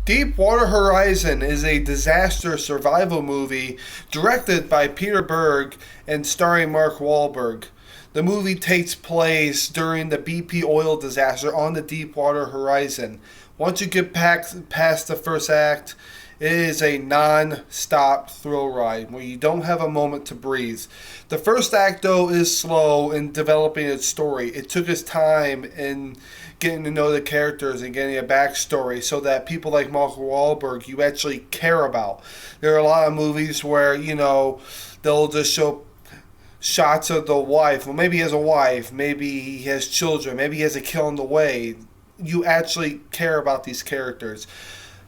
Deepwater Horizon is a disaster survival movie directed by Peter Berg and starring Mark Wahlberg. The movie takes place during the BP oil disaster on the Deepwater Horizon. Once you get past the first act, it is a non-stop thrill ride where you don't have a moment to breathe. The first act, though, is slow in developing its story. It took its time in getting to know the characters and getting a backstory so that people like Mark Wahlberg you actually care about. There are a lot of movies where, they'll just show shots of the wife. Well, maybe he has a wife, maybe he has children, maybe he has a kid on the way. You actually care about these characters.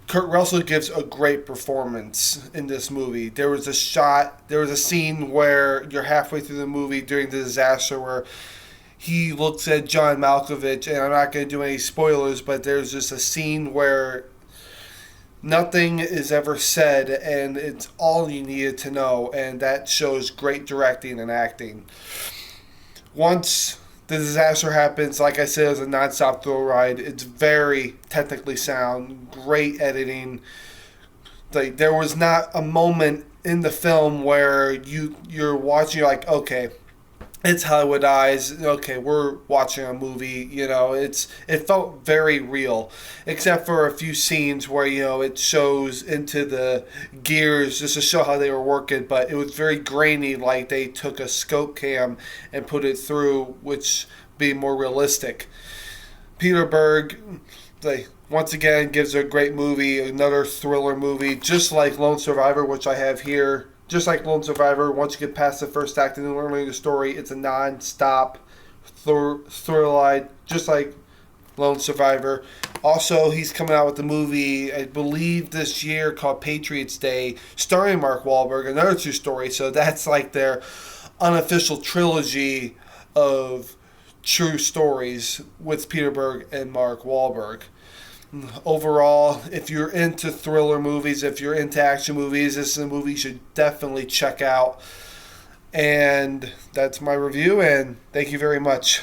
Kurt Russell gives a great performance in this movie. There was a scene where you're halfway through the movie during the disaster where he looks at John Malkovich, and I'm not going to do any spoilers, but there's just a scene where nothing is ever said, and it's all you needed to know, and that shows great directing and acting. Once the disaster happens, like I said, it's a non-stop thrill ride. It's very technically sound, great editing. Like there was not a moment in the film where you're watching, you're like, okay, it's Hollywood Eyes. Okay, we're watching a movie. It felt very real, except for a few scenes where it shows into the gears just to show how they were working. But it was very grainy, like they took a scope cam and put it through, which being more realistic. Peter Berg, once again gives a great movie, another thriller movie, just like Lone Survivor, which I have here. Just like Lone Survivor, once you get past the first act and learning the story, it's a non-stop thrill ride, just like Lone Survivor. Also, he's coming out with a movie, I believe, this year called Patriots Day, starring Mark Wahlberg, another true story. So that's like their unofficial trilogy of true stories with Peter Berg and Mark Wahlberg. Overall, if you're into thriller movies, if you're into action movies, this is a movie you should definitely check out. And that's my review, and thank you very much.